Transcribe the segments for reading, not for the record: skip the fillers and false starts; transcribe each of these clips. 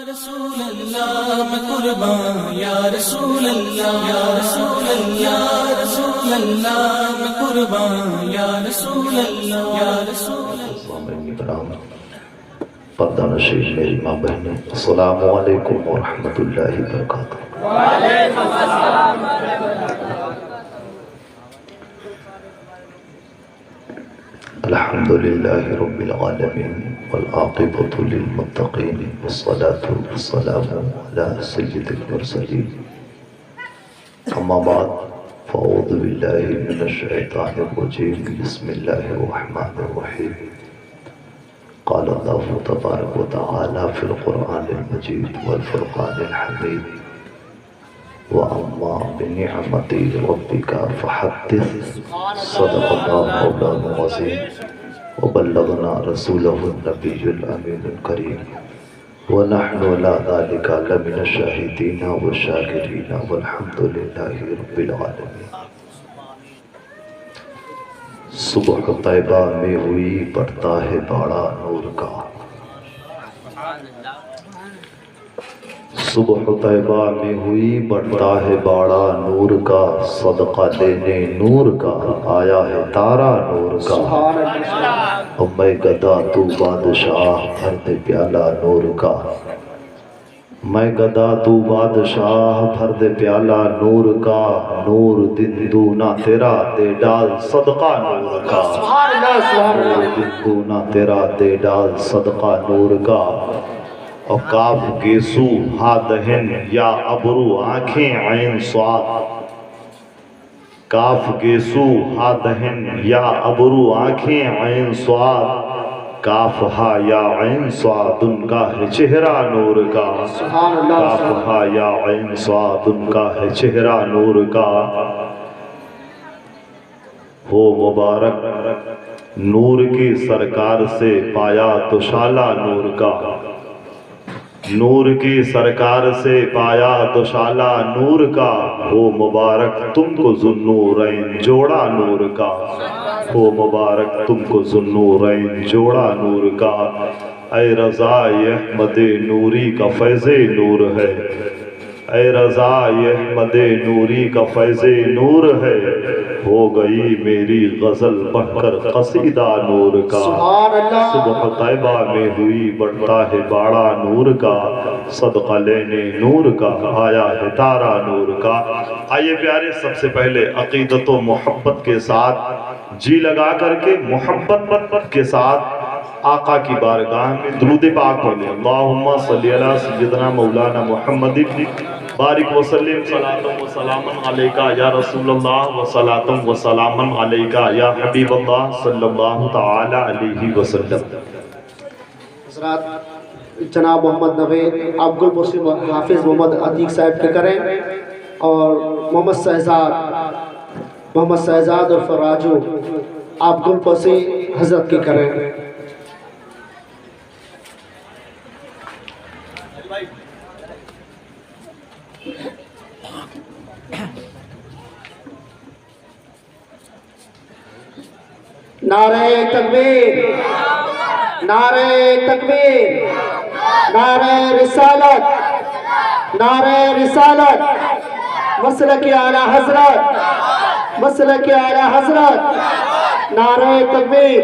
رسول اللہ میں قربان یا رسول اللہ یا رسول اللہ یا رسول اللہ میں قربان یا رسول اللہ یا رسول اللہ. پردہ نشین میری ماں بہنیں، السلام علیکم ورحمۃ اللہ وبرکاتہ. وعلیکم السلام ورحمۃ اللہ. الحمد للہ رب العالمین والعاقبۃ للمتقین والصلاة والسلام علی سید المرسلین. اما بعد فاعوذ باللہ من الشیطان الرجیم، بسم اللہ الرحمن الرحیم. قال اللہ تبارک و تعالی فی القرآن المجید والفرقان الحمید. وَأَمَّا بِنِعْمَةِ رَبِّكَ فَحَدِّثْ. صدق اللہ مولانا العظیم وبلغنا رسوله النبی الامین الکریم ونحن علی ذلک لمن الشاہدین والشاکرین والحمد للہ رب العالمین. صبح طیبہ میں ہوئی بڑھتا ہے باڑا نور کا. صبح طیبہ میں ہوئی بڑھتا ہے باڑا نور کا. صدقہ لینے نور کا آیا ہے تارا نور کا. اور میں گدا تو بادشاہ بھر دے پیالہ نور کا. میں گدا تو بادشاہ بھر دے پیالہ نور کا. نور دن دونا تیرا دے ڈال صدقہ نور کا. نور دن دونا تیرا دے ڈال صدقہ نور کا. اور کاف گیسو ہا دہن یا ابرو آنکھیں عین صاد. کاف گیسو ہا دہن یا ابرو آنکھیں عین صاد. کاف ہا یا عین صاد ان کا ہے چہرہ نور کا. کاف ہا یا عین صاد ان کا ہے چہرہ نور کا. ہو مبارک نور کی سرکار سے پایا تو شالہ نور کا. نور کی سرکار سے پایا تو شالہ نور کا. ہو مبارک تم کو ذوالنورین جوڑا نور کا. ہو مبارک تم کو ذوالنورین جوڑا نور کا. اے رضا یہ احمد نوری کا فیض نور ہے. اے رضا یہ احمد نوری کا فیض نور ہے. ہو گئی میری غزل پڑھ کر قصیدہ نور کا. صبح طیبہ میں ہوئی بڑھتا ہے باڑا نور کا. صدقہ لینے نور کا آیا ہے تارا نور کا. آئیے پیارے، سب سے پہلے عقیدت و محبت کے ساتھ جی لگا کر کے محبت کے ساتھ آقا کی بارگاہ میں درود پاک پڑھیں. اللہم صلی علی سیدنا مولانا محمد بارک وسلم صلاۃ و سلام علیکہ یا رسول اللہ و صلاۃ و سلام علیکہ یا حبیب اللہ صلی اللہ تعالی علیہ وسلم. حضرات جناب محمد نوید آپ گل پوسی حافظ محمد عتیق صاحب کے کریں، اور محمد شہزاد اور فراجو آپ گل پوسی حضرت کے کریں. نعرہ تکبیر، نعرہ تکبیر، نعرہ رسالت، نعرہ رسالت، مسلک اعلیٰ حضرت، مسلک اعلیٰ حضرت، نعرہ تکبیر،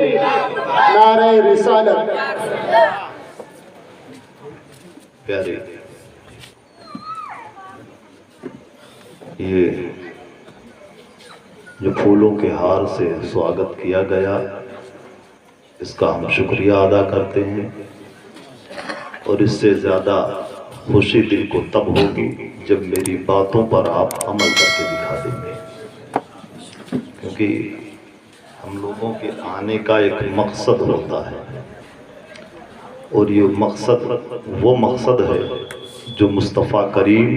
نعرہ رسالت. پیارے، یہ جو پھولوں کے ہار سے سواگت کیا گیا، اس کا ہم شکریہ ادا کرتے ہیں. اور اس سے زیادہ خوشی دل کو تب ہوگی جب میری باتوں پر آپ عمل کر کے دکھا دیں گے. کیونکہ ہم لوگوں کے آنے کا ایک مقصد ہوتا ہے، اور یہ مقصد وہ مقصد ہے جو مصطفیٰ کریم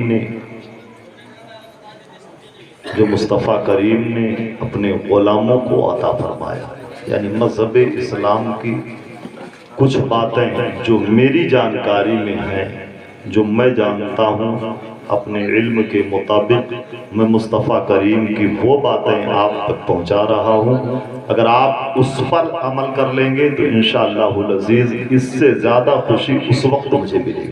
نے اپنے غلاموں کو عطا فرمایا. یعنی مذہب اسلام کی کچھ باتیں ہیں جو میری جانکاری میں ہیں، جو میں جانتا ہوں اپنے علم کے مطابق، میں مصطفیٰ کریم کی وہ باتیں آپ تک پہنچا رہا ہوں. اگر آپ اس پر عمل کر لیں گے تو انشاءاللہ العزیز اس سے زیادہ خوشی اس وقت مجھے ملے گی.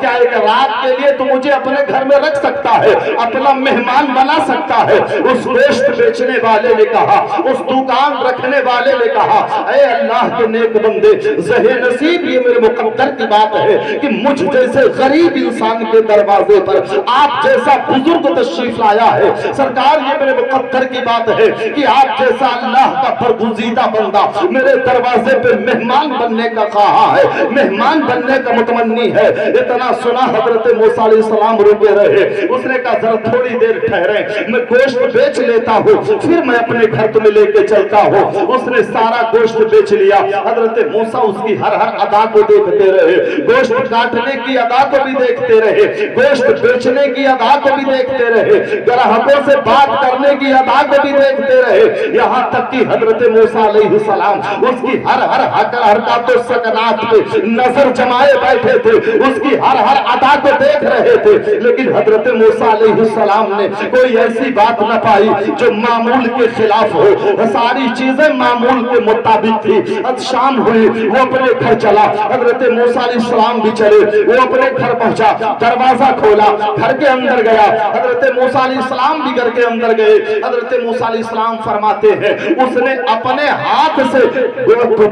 کیا ایک رات کے لیے تو مجھے اپنے گھر میں رکھ سکتا ہے، اپنا مہمان بنا سکتا ہے؟ اس گوشت بیچنے والے نے کہا، اس دکان رکھنے والے نے کہا، اے اللہ کے نیک بندے، زہ نصیب یہ میرے مقدر کی بات ہے کہ مجھ جیسے غریب انسان کے دروازے پر آپ جیسا بزرگ تشریف لایا ہے۔ سرکار یہ میرے مقدر کی بات ہے کہ آپ جیسا اللہ کا برگزیدہ بندہ میرے دروازے پہ مہمان بننے کا خواہاں ہے، مہمان بننے کا متمنی ہے۔ اتنا سنا حضرت موسیٰ علیہ السلام رکے رہے، اس نے کہا ذرا تھوڑی دیر ٹھہرے، میں گوشت بیچ لیتا ہوں پھر میں اپنے گھر تمہیں لے کے چلتا ہوں۔ اس نے سارا گوشت بیچ لیا۔ حضرت موسیٰ اس کی ہر ادا کو دیکھتے رہے، گوشت کاٹنے کی ادا کو بھی دیکھتے رہے، گوشت بیچنے کی ادا کو بھی دیکھتے رہے، گراہکوں سے بات کرنے کی ادا کو بھی دیکھتے رہے، یہاں تک کہ حضرت موسیٰ علیہ السلام اس کی ہر حرکات و سکنات پہ نظر جمائے بیٹھے تھے، اس کی ہر ادا کو دیکھ رہے تھے، لیکن حضرت موسیٰ علیہ السلام نے کوئی ایسی بات نہ پائی جو معمول کے خلاف ہو، ساری چیزیں معمول کے مطابق تھی۔ اب شام ہوئی، وہ اپنے گھر چلا، حضرت موسیٰ علیہ السلام بھی چلے، وہ اپنے گھر پہنچا، دروازہ کھولا، گھر کے اندر گیا، حضرت موسیٰ علیہ السلام بھی گھر کے اندر گئے۔ حضرت موسیٰ علیہ السلام فرماتے ہیں اس نے اپنے ہاتھ سے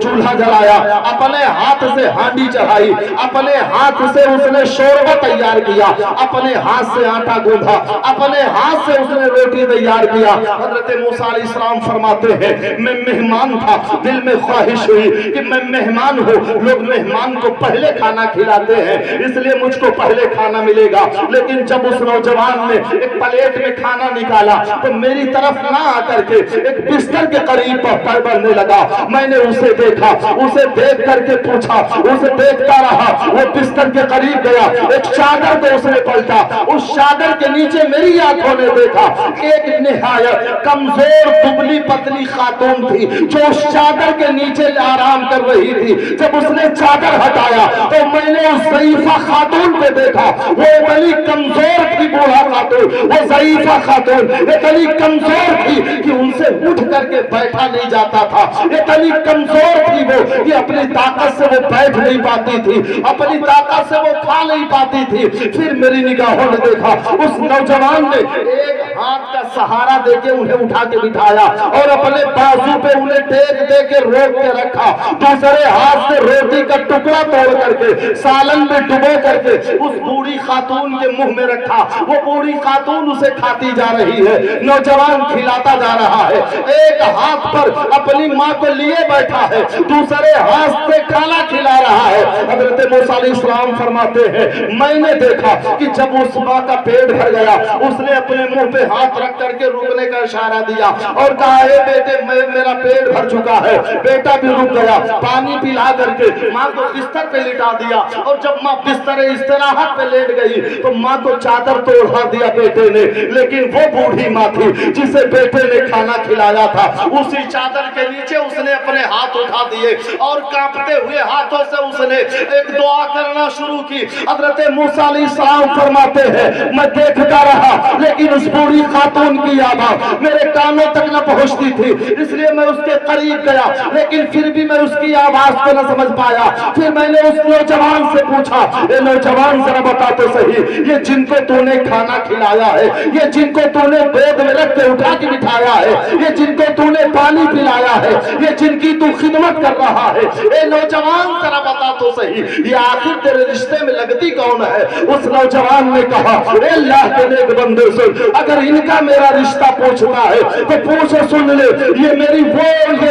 چولہا جلایا، اپنے ہاتھ سے ہانڈی چڑھائی، اپنے ہاتھ سے اس نے شوربہ تیار کیا، اپنے ہاتھ سے آٹا گوندھا، اپنے ہاتھ سے اس نے روٹی تیار کیا۔ حضرت موسیٰ علیہ السلام فرماتے ہیں میں مہمان تھا، دل میں خواہش ہوئی کہ میں مہمان ہوں، لوگ مہمان کو پہلے کھانا کھلاتے ہیں اس لیے مجھ کو پہلے کھانا ملے گا، لیکن جب اس نوجوان نے ایک پلیٹ میں کھانا نکالا تو میری طرف نہ آ کر کے ایک بستر کے قریب پر بڑھنے لگا۔ میں نے اسے دیکھا، اسے دیکھ کر کے پوچھا، اسے دیکھتا رہا، وہ بستر کے قریب گیا، ایک چادر کو اس نے پلٹا، اس چادر کے نیچے میری آنکھوں نے دیکھا ایک نہایت کمزور دبلی پتلی خاتون تھی جو اس چادر کے نیچے آرام کر رہی تھی۔ جب اس نے چادر ہٹایا تو میں نے اس ضعیفہ خاتون پہ دیکھا، وہ اتنی کمزور تھی، بوڑھا خاتون، وہ ضعیفہ خاتون اتنی کمزور تھی کہ ان سے اٹھ کر کے بیٹھا نہیں جاتا تھا، اتنی کمزور تھی وہ کہ اپنی طاقت سے وہ بیٹھ نہیں پاتی تھی، اپنی طاقت سے وہ کھا نہیں پاتی تھی۔ پھر میری نگاہوں نے دیکھا اس نوجوان نے ایک ہاتھ کا سہارا دے کے انہیں اٹھا کے بٹھایا اور اپنے بازو پہ انہیں ٹیک دے کے روک کے رکھا، دوسرے ہاتھ سے روٹی کا ٹکڑا توڑ کر کے سالن میں ڈبو کر کے اس بوڑھی خاتون کے منہ میں رکھا۔ وہ بوڑھی خاتون اسے کھاتی جا رہی ہے، نوجوان کھلاتا جا رہا ہے، ایک ہاتھ پر اپنی ماں کو لیے بیٹھا ہے، دوسرے ہاتھ سے کھانا کھلا رہا ہے۔ حضرت موسیٰ علیہ السلام فرماتے ہیں میں نے دیکھا کہ جب اس ماں کا پیٹ بھر گیا اس نے اپنے منہ پہ ہاتھ رکھ کر کے رکنے کا اشارہ دیا اور کہا اے بیٹے میرا پیٹ بھر چکا ہے۔ بیٹا بھی رک گیا، پانی پلا کر کے ماں کو بستر پہ لٹا دیا، اور جب ماں بستر استراحت پہ لیٹ گئی تو ماں کو چادر تو اڑا دیا بیٹے نے، لیکن وہ بوڑھی ماں تھی جسے بیٹے نے کھانا کھلایا تھا، اسی چادر کے نیچے اس نے اپنے ہاتھ اٹھا دیے اور کانپتے ہوئے ہاتھوں سے اس نے ایک دعا کرنا شروع کی۔ حضرت موسیٰ علیہ السلام فرماتے ہیں میں دیکھتا رہا لیکن اس بوڑھی خاتون کی آواز میرے کانوں تک نہ پہنچتی تھی، اس لیے میں اس کے قریب گیا لیکن پھر بھی میں اس کی آواز کو نہ سمجھ پایا۔ پھر میں نے اس نوجوان سے پوچھا اے نوجوان ذرا بتا تو صحیح، یہ جن کو تو نے کھانا کھلایا ہے، یہ جن کو تو نے گود میں رکھ کے اٹھا کے بٹھایا ہے، یہ جن کو تو نے پانی پلایا ہے، یہ جن کی تو خدمت کر رہا ہے، اے نوجوان ذرا بتا تو صحیح یہ آخر تیرے رشتے میں لگتی کون ہے؟ اس نوجوان نے کہا اے اللہ کے نیک بندے سن، اگر ان کا میرا رشتہ پوچھنا ہے تو پوچھو سن لے، یہ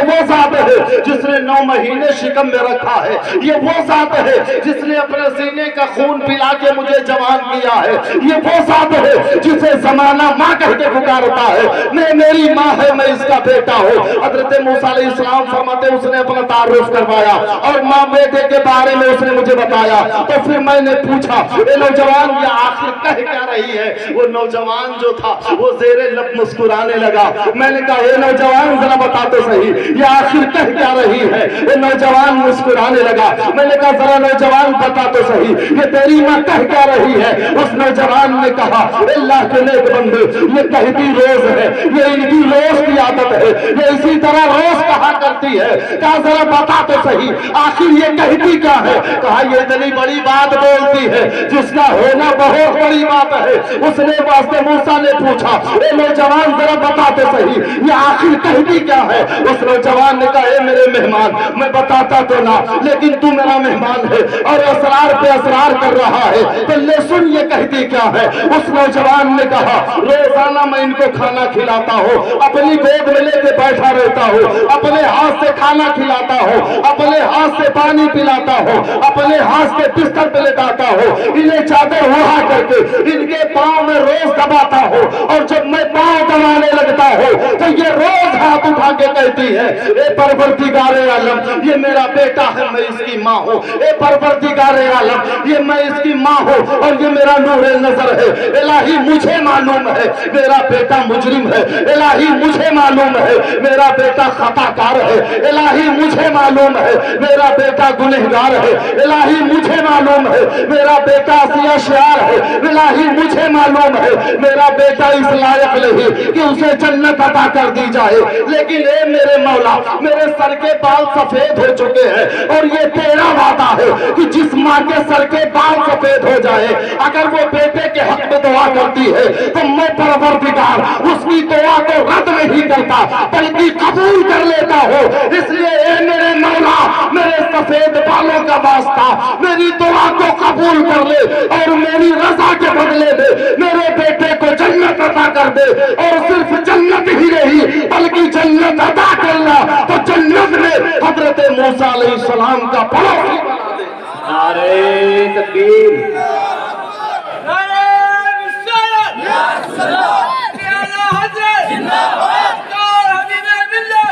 وہ ذات ہے جس نے 9 مہینے شکم میں رکھا ہے، یہ وہ ذات ہے جس نے اپنے سینے کا خون پلا کے مجھے جوان کیا ہے، یہ وہ ذات ہے جسے زمانہ ماں کہہ کے پکارتا ہے، میری ماں ہے، میں اس کا بیٹا ہوں۔ حضرت موسیٰ علیہ السلام فرماتے اس نے اپنا تعارف کروایا اور ماں بیٹے کے بارے میں اس نے مجھے بتایا، تو پھر میں نے پوچھا اے نوجوان یہ آخر کہہ کیا رہی ہے؟ وہ نوجوان جو تھا وہ زیر لب مسکرانے لگا۔ میں نے کہا اے نوجوان ذرا بتا تو صحیح یہ آخر کہہ کیا رہی ہے؟ وہ نوجوان مسکرانے لگا۔ میں نے کہا ذرا نوجوان بتا تو صحیح یہ تیری ماں کہہ کیا رہی ہے؟ اس نوجوان نے کہا اللہ کے نیک بندے یہ کہتی روز ہے، یہ ان کی روز کی عادت ہے، یہ اسی طرح روز کہا کرتی ہے۔ کہا ذرا بتا تو صحیح آخر یہ کہتی کیا ہے؟ کہا یہ اتنی بڑی بات بولتی ہے جس کا ہونا بہت بڑی بات ہے۔ اس نے واسطے موسیٰ نے پوچھا اے نوجوان ذرا بتاتے صحیح یہ آخر کہتی کیا ہے؟ اس نوجوان نے کہا اے میرے مہمان میں بتاتا تو نہ لیکن تو میرا مہمان ہے اور اسرار پہ اسرار کر رہا ہے تو لے سن یہ کہتی کیا ہے۔ اس نوجوان نے کہا روزانہ میں ان کو کھانا کھلاتا ہوں، اپنی گود میں لے کے بیٹھا رہتا ہوں، اپنے ہاتھ سے کھانا کھلاتا ہوں، اپنے ہاتھ سے پانی پلاتا ہوں، اپنے ہاتھ سے بستر پہ لٹاتا ہوں، انہیں چادر اوڑھا کر کے ان کے پاؤں میں روز دباتا ہوں اور جب میں پاؤں دبانے لگتا ہوں تو یہ روز ہاتھ اٹھا کے کہتی ہے اے پروردگار عالم یہ میرا بیٹا ہے میں اس کی ماں ہوں، اے پروردگار عالم یہ میں اس کی ماں ہوں اور یہ میرا نور نظر ہے۔ الہی مجھے معلوم ہے میرا بیٹا مجرم ہے، الہی مجھے معلوم ہے میرا بیٹا خطا کار ہے، الہی مجھے معلوم ہے میرا بیٹا گنہگار ہے، الہی مجھے معلوم ہے میرا بیٹا عصیہ شعار ہے، الہی مجھے معلوم ہے میرا بیٹا اس لائق نہیں کہ اسے جنت عطا کر دی جائے، لیکن اے میرے مولا میرے سر کے بال سفید ہو چکے ہیں اور یہ تیرا وعدہ ہے کہ جس ماں کے سر کے بال سفید ہو جائے اگر وہ بیٹے کے حق میں دعا کرتی ہے تو میں پروردگار اس کی دعا کو رد نہیں کرتا بلکہ قبول کر لیتا ہوں۔ اس لیے اے میرے مولا میرے سفید بالوں کا واسطہ میری دعا کو قبول کر لے اور میری رضا کے بدلے میں میرے بیٹے کو جنت عطا کر دے، اور صرف جنت ہی نہیں بلکہ جنت عطا کرنا تو جنت میں حضرت موسیٰ علیہ السلام کا پڑوسی بنا دے۔ نعرہ تکبیر،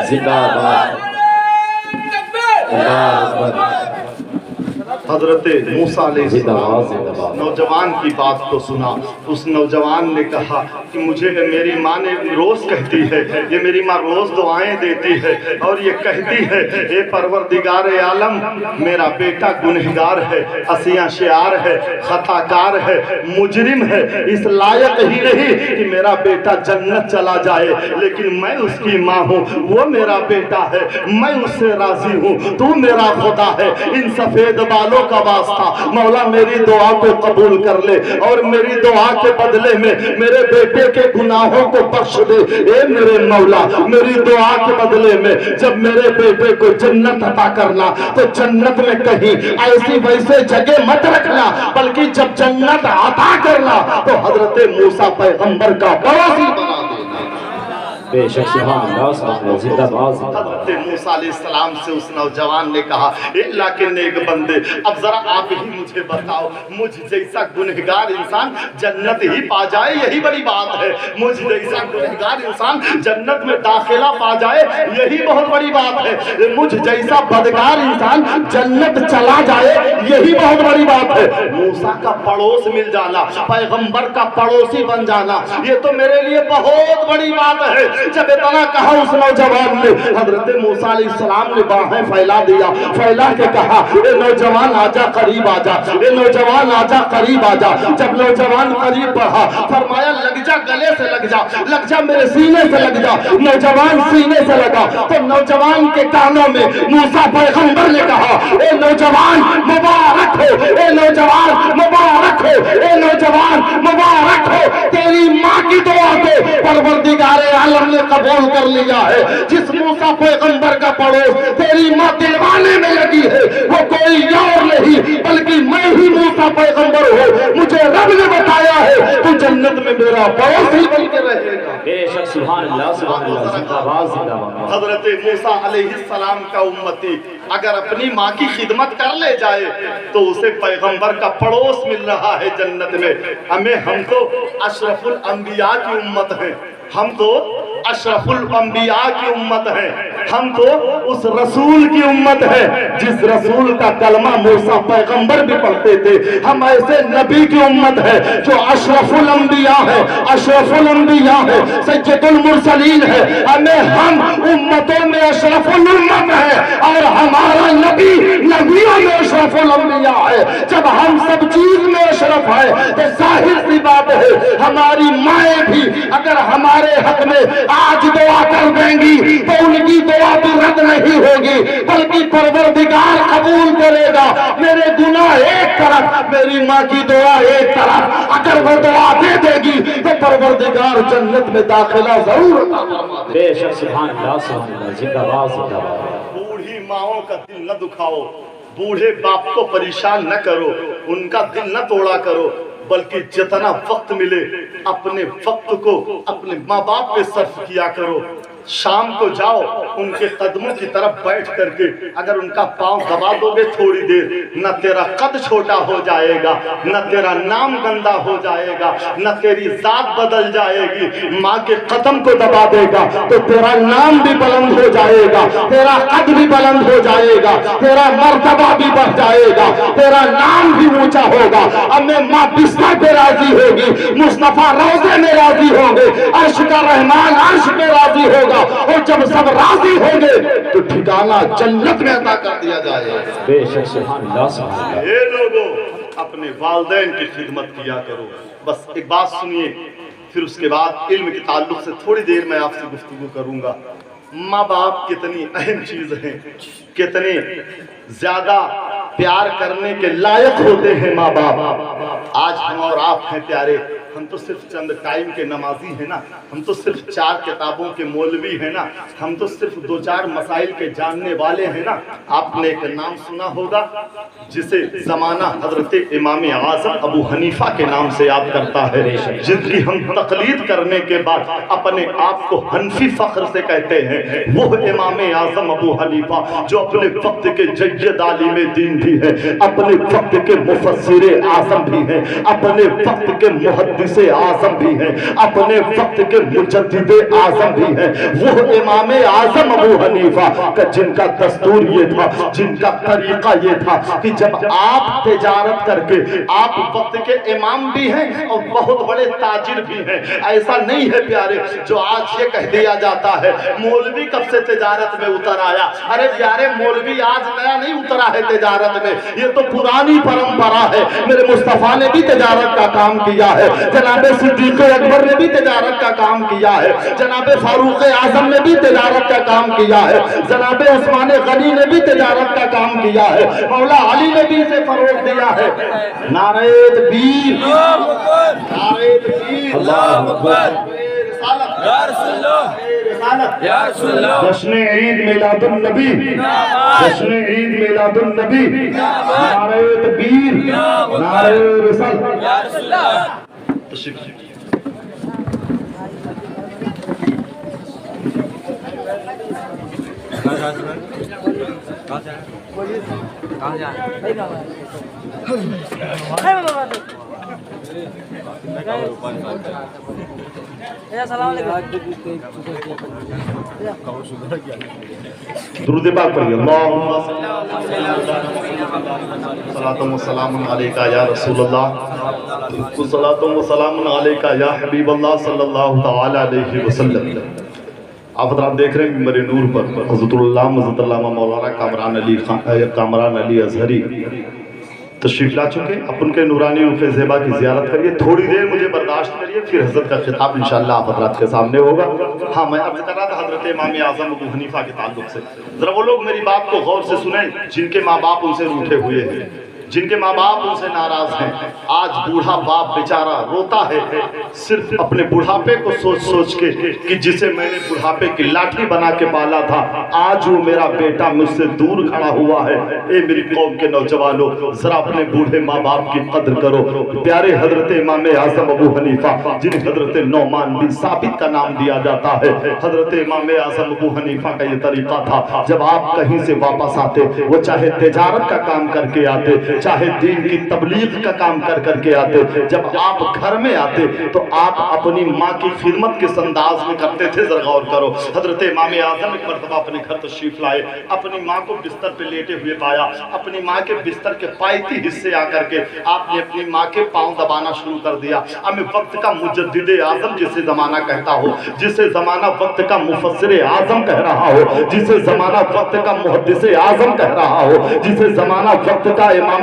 زندہ باد، اللہ اکبر۔ حضرت موسیٰ علیہ السلام نوجوان کی بات کو سنا، اس نوجوان نے کہا کہ مجھے میری ماں نے روز کہتی ہے، یہ میری ماں روز دعائیں دیتی ہے اور یہ کہتی ہے اے پروردگار عالم میرا بیٹا گنہگار ہے، عصیہ شعار ہے، خطا کار ہے، مجرم ہے، اس لائق ہی نہیں کہ میرا بیٹا جنت چلا جائے، لیکن میں اس کی ماں ہوں، وہ میرا بیٹا ہے، میں اس سے راضی ہوں، تو میرا خدا ہے، ان سفید بالوں کا واسطہ مولا میری دعا کو قبول کر لے اور میری دعا کے بدلے میں میرے بیٹے کے گناہوں کو بخش دے۔ اے میرے مولا میری دعا کے بدلے میں جب میرے بیٹے کو جنت عطا کرنا تو جنت میں کہیں ایسی ویسے جگہ مت رکھنا بلکہ جب جنت عطا کرنا تو حضرت موسیٰ پیغمبر کا پڑوسی بنا دینا۔ بے شک سبحان اللہ سبحان اللہ، زندہ باد۔ حضرت موسیٰ علیہ السلام سے اس نوجوان نے کہا اے اللہ کے نیک بندے اب ذرا آپ ہی مجھے بتاؤ مجھ جیسا گنہگار انسان جنت ہی پا جائے یہی بڑی بات ہے، مجھ جیسا گنہگار انسان جنت میں داخلہ پا جائے یہی بہت بڑی بات ہے، مجھ جیسا بدکار انسان جنت چلا جائے یہی بہت بڑی بات ہے۔ موسیٰ کا پڑوس مل جانا، پیغمبر کا پڑوسی بن جانا یہ تو میرے لیے بہت بڑی بات ہے۔ جب اتنا کہا اس نوجوان نے حضرت موسیٰ علیہ السلام نے باہیں پھیلا دیا، پھیلا کے کہا اے نوجوان آجا قریب آجا، اے نوجوان آجا قریب آجا۔ جب نوجوان قریب بڑھا فرمایا لگ جا گلے سے لگ جا میرے سینے سے لگ جا۔ نوجوان سینے سے لگا تو نوجوان کے کانوں میں موسیٰ پیغمبر نے کہا اے نوجوان مبارک ہو، اے نوجوان مبارک ہو، اے نوجوان مبارک ہو، تیری ماں کی دعا کو پروردگار عالم نے قبول کر لیا ہے۔ جس موسیٰ پیغمبر کا پڑوس تیری ماں دلوانے میں لگی ہے وہ کوئی اور نہیں بلکہ میں ہی موسیٰ پیغمبر ہوں، مجھے رب نے بتایا ہے تو جنت میں میرا پڑوسی بن کے رہے گا۔ بے شک سبحان اللہ سبحان اللہ، زندہ باد زندہ باد۔ حضرت موسیٰ علیہ السلام کا امتی اگر اپنی ماں کی خدمت کر لے جائے تو اسے پیغمبر کا پڑوس مل رہا ہے جنت میں۔ ہم تو اشرف الانبیاء کی امت ہیں، ہم تو اشرف الانبیاء کی امت ہیں، ہم تو اس رسول کی امت ہیں جس رسول کا کلمہ موسیٰ پیغمبر بھی پڑھتے تھے۔ ہم ایسے نبی کی امت ہے جو اشرف الانبیاء ہے، اشرف الانبیاء ہے، سید المرسلین ہے، ہم امتوں میں اشرف الامت ہے اور ہمارا نبی نبیوں میں اشرف الانبیاء ہے۔ جب ہم سب چیز میں اشرف ہے تو ظاہر سی بات ہے ہماری مائیں بھی اگر ہمارے حق میں آج دعا کر دیں گی تو ان کی دعا بھی رد نہیں ہوگی بلکہ پروردگار قبول کرے گا. میرے گناہ ایک طرف, میری ماں کی دعا ایک طرف, اگر وہ دعا دے دے گی تو پروردگار جنت میں داخلہ ضرور عطا فرما دے. بے شک سبحان اللہ زندہ باد زندہ باد. بوڑھی ماؤں کا دل نہ دکھاؤ, بوڑھے باپ کو پریشان نہ کرو, ان کا دل نہ توڑا کرو, بلکہ جتنا وقت ملے اپنے وقت کو اپنے ماں باپ پہ صرف کیا کرو. شام کو جاؤ ان کے قدموں کی طرف بیٹھ کر کے اگر ان کا پاؤں دبا دو گے تھوڑی دیر, نہ تیرا قد چھوٹا ہو جائے گا, نہ تیرا نام گندا ہو جائے گا, نہ تیری ذات بدل جائے گی. ماں کے قدم کو دبا دے گا تو تیرا نام بھی بلند ہو جائے گا, تیرا قد بھی بلند ہو جائے گا, تیرا مرتبہ بھی بڑھ جائے گا, تیرا نام بھی اونچا ہوگا. اب میں ماں بستر پہ راضی ہوگی, مصطفیٰ روضے میں راضی ہوں گے, عرش کا رحمان عرش پہ راضی ہوگا, اور جب سب راضی ہوں گے تو ٹھکانہ جنت میں عطا کر دیا جائے گا. بے شک سبحان اللہ. اے لوگو اپنے والدین کی خدمت کیا کرو. بس ایک بات سنیے, پھر اس کے بعد علم کے تعلق سے تھوڑی دیر میں آپ سے گفتگو کروں گا. ماں باپ کتنی اہم چیز ہیں, کتنے زیادہ پیار کرنے کے لائق ہوتے ہیں ماں باپ. آج ہم اور آپ ہیں پیارے, ہم تو صرف چند ٹائم کے نمازی ہیں نا, ہم تو صرف 4 کتابوں کے مولوی ہیں نا, ہم تو صرف 2-4 مسائل کے جاننے والے ہیں نا. آپ نے ایک نام سنا ہوگا جسے زمانہ حضرت امام اعظم ابو حنیفہ کے نام سے یاد کرتا ہے, جن کی ہم تقلید کرنے کے بعد اپنے آپ کو حنفی فخر سے کہتے ہیں. وہ امام اعظم ابو حنیفہ جو اپنے وقت کے جید عالم دین بھی ہیں, اپنے وقت کے مفسر اعظم بھی ہیں, اپنے وقت کے محدث اعظم بھی ہیں, اپنے وقت کے مجدد اعظم بھی ہیں. وہ امام اعظم ابو حنیفہ کا جن کا دستور یہ تھا, جن کا طریقہ یہ تھا کہ جب آپ تجارت کر کے, آپ وقت کے امام بھی ہیں اور بہت بڑے تاجر بھی ہیں. ایسا نہیں ہے پیارے جو آج یہ کہہ دیا جاتا ہے مولوی کب سے تجارت میں اتر آیا. ارے پیارے مولوی آج نیا نہیں اترا ہے تجارت میں, یہ تو پرانی پرمپرا ہے. میرے مصطفیٰ نے بھی تجارت کا کام کیا ہے, جناب صدیق اکبر نے بھی تجارت کا کام کیا ہے, جناب فاروق اعظم نے بھی تجارت کا کام کیا ہے, جناب عثمان غنی نے بھی تجارت کا کام کیا ہے, مولا علی نے بھی اسے فروغ دیا ہے. نعرہ تکبیر, نعرہ تکبیر, اللہ اکبر, یا رسول اللہ, یا رسول اللہ. جشن عید میلاد النبی, جشن عید میلاد النبی, نعرہ تکبیر, نعرہ رسالت, یا رسول اللہ. درود پاک پڑھیے. اللہم صلاۃ و سلام علیکہ یا رسول اللہ, صلاۃ و سلام علیکہ یا حبیب اللہ صلی اللہ تعالی علیہ وسلم. آپ حضرات دیکھ رہے ہیں ممبر نور پر حضرت علامہ مولانا کامران علی اظہری تشریف لا چکے. اپن کے نورانی روح زیبا کی زیارت کریے, تھوڑی دیر مجھے برداشت کریے, پھر حضرت کا خطاب انشاءاللہ آپ حضرات کے سامنے ہوگا. ہاں میں عرض کر رہا تھا حضرت امام اعظم ابو حنیفہ کے تعلق سے, ذرا وہ لوگ میری بات کو غور سے سنیں جن کے ماں باپ ان سے روٹھے ہوئے ہیں, جن کے ماں باپ ان سے ناراض ہیں. آج بوڑھا باپ بیچارہ روتا ہے صرف اپنے بڑھاپے کو سوچ سوچ کے کہ جسے میں نے بڑھاپے کی لاٹھی بنا کے پالا تھا, آج وہ میرا بیٹا مجھ سے دور کھڑا ہوا ہے. اے میری قوم کے نوجوانوں, ذرا اپنے بوڑھے ماں باپ کی قدر کرو. پیارے حضرت امام اعظم ابو حنیفہ جنہیں حضرت نعمان بن ثابت کا نام دیا جاتا ہے, حضرت امام اعظم ابو حنیفہ کا یہ طریقہ تھا, جب آپ کہیں سے واپس آتے وہ چاہے تجارت کا کام کر کے آتے, چاہے دین کی تبلیغ کا کام کر کے آتے, جب آپ گھر میں آتے تو آپ اپنی ماں کی خدمت کس انداز میں کرتے تھے ذرا غور کرو. حضرت امام اعظم ایک مرتبہ اپنے گھر تشریف لائے, اپنی ماں کو بستر پہ لیٹے ہوئے پایا. اپنی ماں کے بستر کے پایتی حصے آ کر کے آپ نے اپنی ماں کے پاؤں دبانا شروع کر دیا. اب وقت کا مجدد اعظم جسے زمانہ کہتا ہو, جسے زمانہ وقت کا مفسر اعظم کہہ رہا ہو, جسے زمانہ وقت کا محدث اعظم کہہ رہا ہو, جسے زمانہ وقت کا امام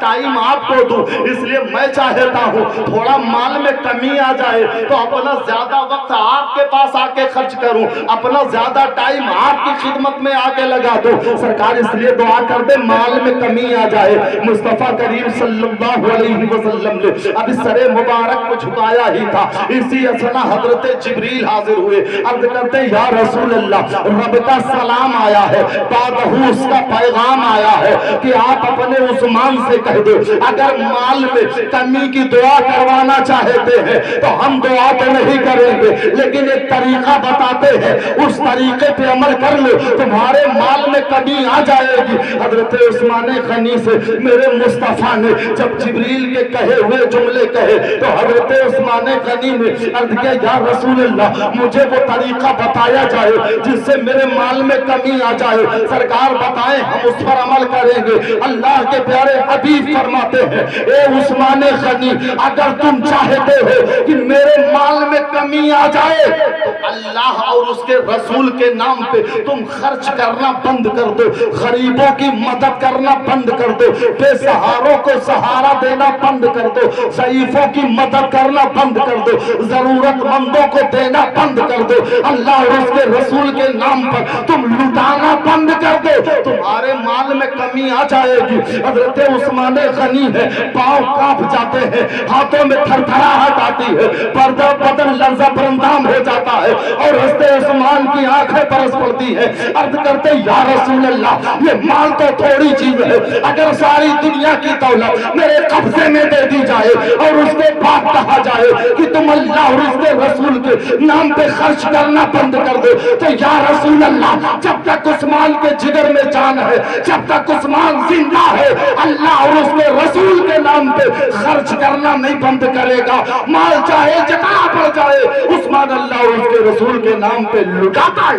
ٹائم آپ کو دوں، اس لیے میں چاہتا ہوں تھوڑا مال میں کمی آ جائے تو اپنا زیادہ وقت آپ کے پاس آ کے خرچ کروں، اپنا زیادہ ٹائم آپ کی خدمت میں آ کے لگا دوں۔ سرکار اس لیے دعا کر دے مال میں کمی آ جائے۔ مصطفیٰ کریم صلی اللہ علیہ وسلم نے اب سر مبارک کو جھکایا ہی تھا، اسی اثنا حضرت جبریل حاضر ہوئے، عرض کرتے یا رسول اللہ رب کا سلام آیا ہے، بعدہ اس کا پیغام آیا ہے کہ آپ اپنے عثمان سے کہہ دو اگر مال میں کمی کی دعا کروانا چاہتے ہیں تو ہم دعا تو نہیں کریں گے لیکن ایک طریقہ بتاتے ہیں، اس طریقے پہ عمل کر لو تمہارے مال میں کمی آ جائے گی۔ حضرت عثمان غنی سے میرے مصطفیٰ نے جب جبریل کے کہے ہوئے جملے کہے تو حضرت عثمان غنی نے عرض کیا یا رسول اللہ مجھے وہ طریقہ بتایا جائے جس سے میرے مال میں کمی آ جائے۔ سرکار بتائیں ہم اس پر عمل کریں گے۔ اللہ کے پیارے حبیب فرماتے ہیں اے عثمان غنی اگر تم چاہتے ہو کہ میرے مال میں کمی آ جائے تو اللہ اور اس کے رسول کے نام پہ تم خرچ کرنا بند کر دو، غریبوں کی مدد کرنا بند کر دو، بے سہاروں کو سہارا دینا بند کر دو، ضعیفوں کی مدد کرنا بند کر دو، ضرورت مندوں کو دینا بند کر دو، اللہ اور اس کے رسول کے نام پر تم لٹانا بند کر دو، تمہارے مال میں کمی آ جائے گی۔ حضرت عثمان غنی ہے، پاؤں کانپ جاتے ہیں، ہاتھوں میں تھر تھراہٹ آتی ہے، پردہ بدن لرزہ برندام ہو جاتا ہے اور حضرت عثمان کی آنکھیں برس پڑتی ہے، عرض کرتے یا رسول اللہ یہ مال تو تھوڑی چیز ہے، اگر ساری دنیا کی دولت میرے قبضے میں دے دی جائے اور اس کے بعد کہا جائے کہ تم اللہ اور اس کے رسول کے نام پہ خرچ کرنا بند کر دو تو یا رسول اللہ جب تک عثمان کے جگر میں جان ہے، جب تک عثمان زندہ ہے، اللہ اور اس کے رسول کے نام پہ خرچ کرنا نہیں بند کرے گا۔ مال چاہے جتنا پڑ جائے عثمان اللہ اور اس کے رسول کے نام پہ لٹاتا ہے۔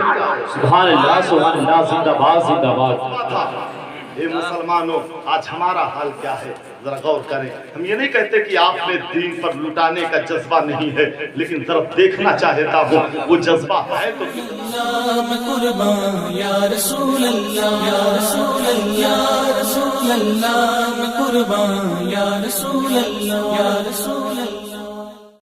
سبحان اللہ زندہ باد زندہ باد۔ اے مسلمانوں آج ہمارا حال کیا ہے ذرا غور کریں۔ ہم یہ نہیں کہتے کہ آپ میں دین پر لٹانے کا جذبہ نہیں ہے لیکن ذرا دیکھنا چاہتا ہوں وہ جذبہ ہے تو میں قربان یا رسول اللہ یا رسول اللہ یا رسول اللہ میں قربان یا رسول اللہ یا رسول اللہ۔